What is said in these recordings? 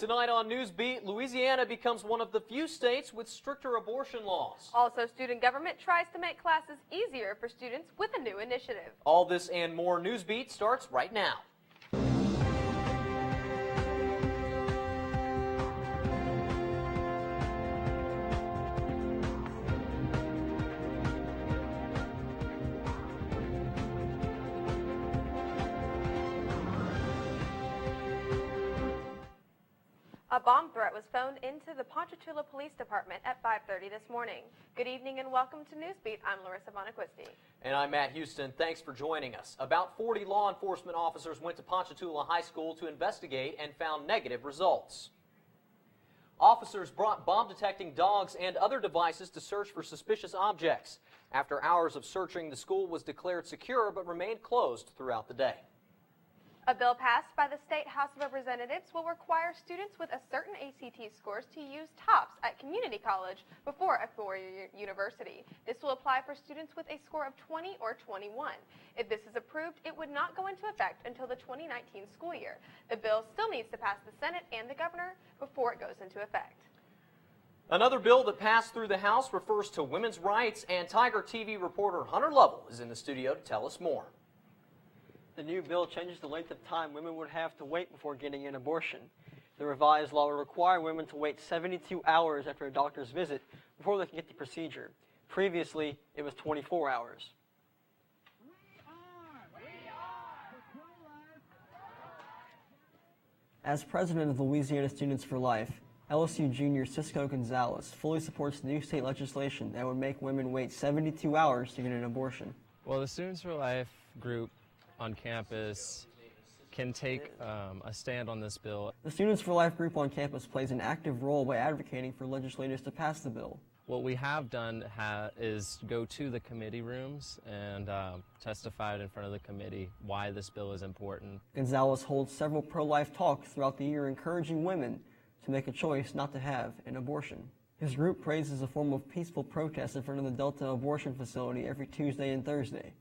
Tonight on Newsbeat, Louisiana becomes one of the few states with stricter abortion laws. Also, student government tries to make classes easier for students with a new initiative. All this and more. Newsbeat starts right now. A bomb threat was phoned into the Ponchatoula Police Department at 5:30 this morning. Good evening and welcome to Newsbeat. I'm Larissa Bonaquisti. And I'm Matt Houston. Thanks for joining us. About 40 law enforcement officers went to Ponchatoula High School to investigate and found negative results. Officers brought bomb-detecting dogs and other devices to search for suspicious objects. After hours of searching, the school was declared secure but remained closed throughout the day. A bill passed by the State House of Representatives will require students with a certain ACT scores to use TOPS at community college before a four-year university. This will apply for students with a score of 20 or 21. If this is approved, it would not go into effect until the 2019 school year. The bill still needs to pass the Senate and the governor before it goes into effect. Another bill that passed through the House refers to women's rights, and Tiger TV reporter Hunter Lovell is in the studio to tell us more. The new bill changes the length of time women would have to wait before getting an abortion. The revised law will require women to wait 72 hours after a doctor's visit before they can get the procedure. Previously, it was 24 hours. As president of Louisiana Students for Life, LSU junior Cisco Gonzalez fully supports new state legislation that would make women wait 72 hours to get an abortion. Well, the Students for Life group on campus can take a stand on this bill. The Students for Life group on campus plays an active role by advocating for legislators to pass the bill. What we have done is go to the committee rooms and testified in front of the committee why this bill is important. Gonzalez holds several pro-life talks throughout the year encouraging women to make a choice not to have an abortion. His group praises a form of peaceful protest in front of the Delta abortion facility every Tuesday and Thursday.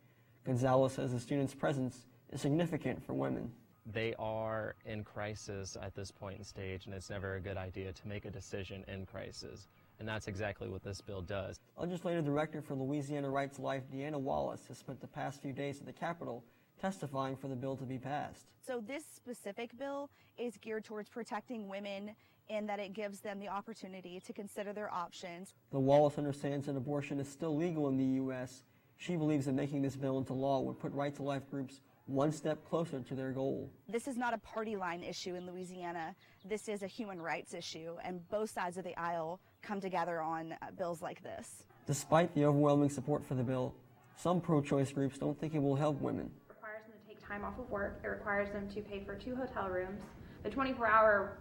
Gonzalez says the students' presence is significant for women. They are in crisis at this point in stage, and it's never a good idea to make a decision in crisis. And that's exactly what this bill does. Legislative Director for Louisiana Right to Life, Deanna Wallace, has spent the past few days at the Capitol testifying for the bill to be passed. So this specific bill is geared towards protecting women in that it gives them the opportunity to consider their options. Though Wallace understands that abortion is still legal in the U.S., she believes that making this bill into law would put Right to Life groups one step closer to their goal. This is not a party line issue in Louisiana. This is a human rights issue, and both sides of the aisle come together on bills like this. Despite the overwhelming support for the bill, some pro-choice groups don't think it will help women. It requires them to take time off of work. It requires them to pay for 2 hotel rooms. The 24-hour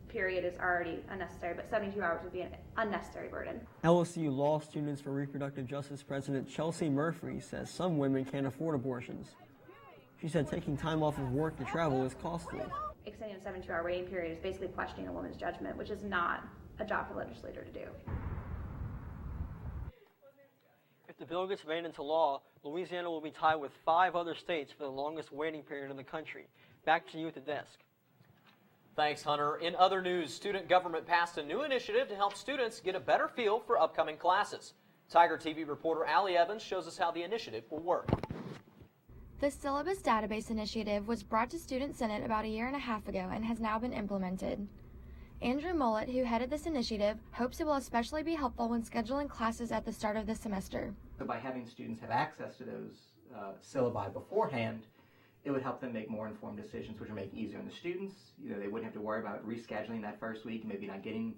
period is already unnecessary, but 72 hours would be an unnecessary burden. LSU Law Students for Reproductive Justice President Chelsea Murphy says some women can't afford abortions. She said taking time off of work to travel is costly. Extending a 72-hour waiting period is basically questioning a woman's judgment, which is not a job for a legislator to do. If the bill gets made into law, Louisiana will be tied with 5 other states for the longest waiting period in the country. Back to you at the desk. Thanks, Hunter. In other news, student government passed a new initiative to help students get a better feel for upcoming classes. Tiger TV reporter Allie Evans shows us how the initiative will work. The Syllabus Database Initiative was brought to Student Senate about a year and a half ago and has now been implemented. Andrew Mollett, who headed this initiative, hopes it will especially be helpful when scheduling classes at the start of the semester. So by having students have access to those syllabi beforehand, it would help them make more informed decisions, which would make it easier on the students. They wouldn't have to worry about rescheduling that first week, maybe not getting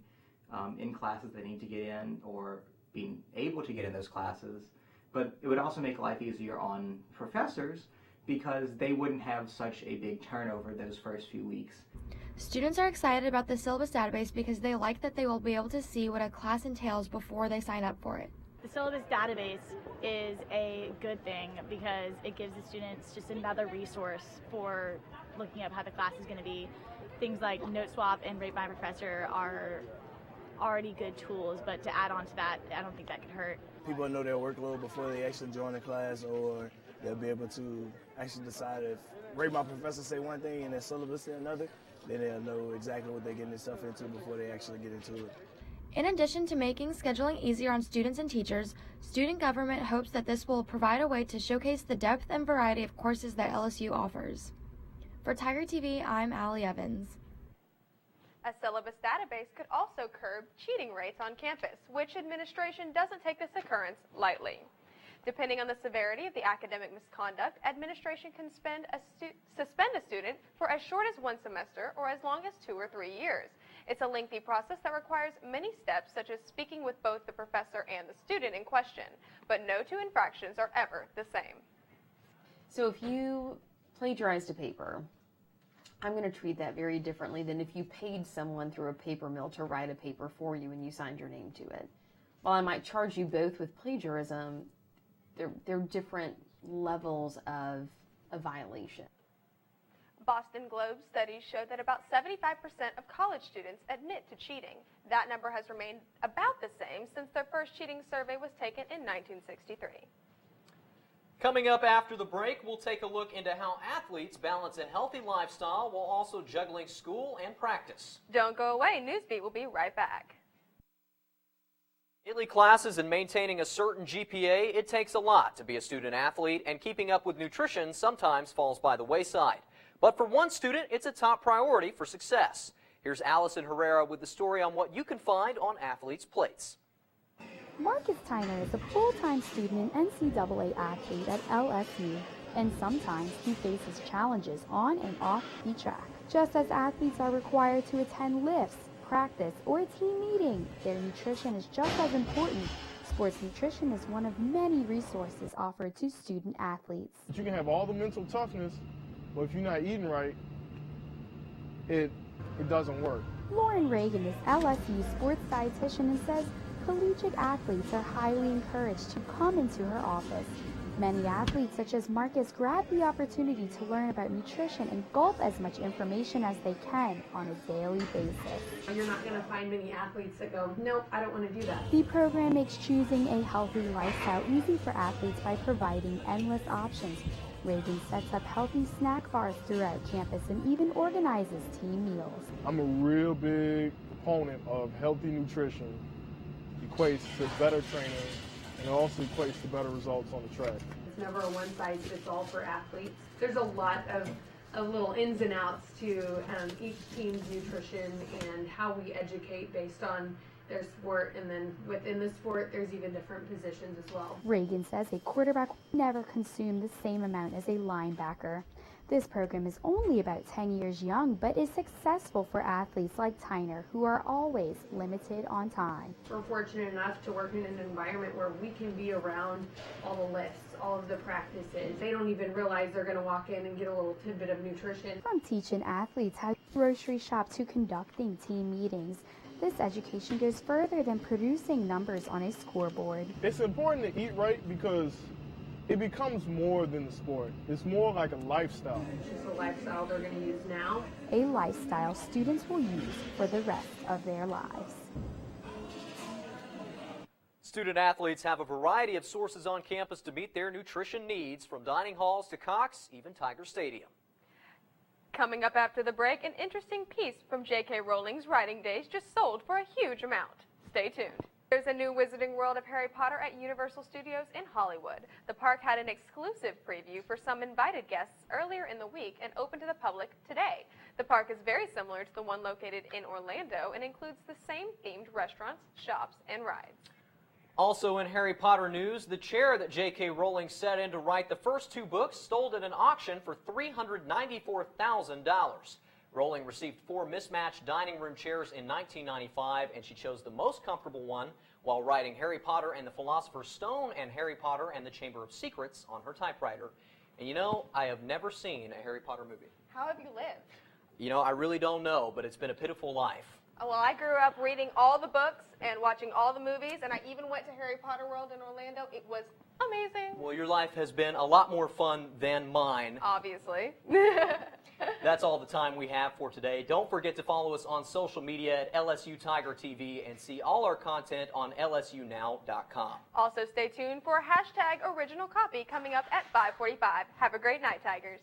in classes they need to get in or being able to get in those classes. But it would also make life easier on professors because they wouldn't have such a big turnover those first few weeks. Students are excited about the syllabus database because they like that they will be able to see what a class entails before they sign up for it. The syllabus database is a good thing because it gives the students just another resource for looking up how the class is going to be. Things like Note Swap and Rate by Professor are already good tools, but to add on to that, I don't think that could hurt. People know their workload before they actually join the class, or they'll be able to actually decide if rate my professor say one thing and their syllabus say another, then they'll know exactly what they're getting themselves into before they actually get into it. In addition to making scheduling easier on students and teachers, student government hopes that this will provide a way to showcase the depth and variety of courses that LSU offers. For Tiger TV, I'm Allie Evans. A syllabus database could also curb cheating rates on campus, which administration doesn't take this occurrence lightly. Depending on the severity of the academic misconduct, administration can suspend a student for as short as 1 semester or as long as 2 or 3 years. It's a lengthy process that requires many steps, such as speaking with both the professor and the student in question, but no two infractions are ever the same. So if you plagiarized a paper, I'm going to treat that very differently than if you paid someone through a paper mill to write a paper for you and you signed your name to it. While I might charge you both with plagiarism, they're different levels of a violation. Boston Globe studies show that about 75% of college students admit to cheating. That number has remained about the same since their first cheating survey was taken in 1963. Coming up after the break, we'll take a look into how athletes balance a healthy lifestyle while also juggling school and practice. Don't go away. Newsbeat will be right back. Daily classes and maintaining a certain GPA, it takes a lot to be a student athlete, and keeping up with nutrition sometimes falls by the wayside. But for one student, it's a top priority for success. Here's Allison Herrera with the story on what you can find on athletes' plates. Marcus Tyner is a full-time student and NCAA athlete at LSU, and sometimes he faces challenges on and off the track. Just as athletes are required to attend lifts, practice, or a team meeting, their nutrition is just as important. Sports nutrition is one of many resources offered to student athletes. You can have all the mental toughness, but if you're not eating right, it doesn't work. Lauren Reagan is LSU sports dietitian and says collegiate athletes are highly encouraged to come into her office. Many athletes, such as Marcus, grab the opportunity to learn about nutrition and gulp as much information as they can on a daily basis. You're not going to find many athletes that go, nope, I don't want to do that. The program makes choosing a healthy lifestyle easy for athletes by providing endless options. Reagan sets up healthy snack bars throughout campus and even organizes team meals. I'm a real big proponent of healthy nutrition. Equates to better training, and it also equates to better results on the track. It's never a one-size-fits-all for athletes. There's a lot of little ins and outs to each team's nutrition and how we educate based on their sport, and then within the sport there's even different positions as well. Reagan says a quarterback will never consume the same amount as a linebacker. This program is only about 10 years young, but is successful for athletes like Tyner, who are always limited on time. We're fortunate enough to work in an environment where we can be around all the lifts, all of the practices. They don't even realize they're going to walk in and get a little tidbit of nutrition. From teaching athletes how to grocery shop to conducting team meetings, this education goes further than producing numbers on a scoreboard. It's important to eat right because it becomes more than the sport. It's more like a lifestyle. It's just a lifestyle they're going to use now. A lifestyle students will use for the rest of their lives. Student athletes have a variety of sources on campus to meet their nutrition needs, from dining halls to Cox, even Tiger Stadium. Coming up after the break, an interesting piece from J.K. Rowling's writing days just sold for a huge amount. Stay tuned. There's a new Wizarding World of Harry Potter at Universal Studios in Hollywood. The park had an exclusive preview for some invited guests earlier in the week and opened to the public today. The park is very similar to the one located in Orlando and includes the same themed restaurants, shops, and rides. Also in Harry Potter news, the chair that J.K. Rowling set in to write the first 2 books sold at an auction for $394,000. Rowling received 4 mismatched dining room chairs in 1995, and she chose the most comfortable one while writing Harry Potter and the Philosopher's Stone and Harry Potter and the Chamber of Secrets on her typewriter. And you know, I have never seen a Harry Potter movie. How have you lived? You know, I really don't know, but it's been a pitiful life. Well, I grew up reading all the books and watching all the movies, and I even went to Harry Potter World in Orlando. It was amazing. Well, your life has been a lot more fun than mine. Obviously. That's all the time we have for today. Don't forget to follow us on social media at LSU Tiger TV and see all our content on lsunow.com. Also, stay tuned for #OriginalCopy coming up at 5:45. Have a great night, Tigers.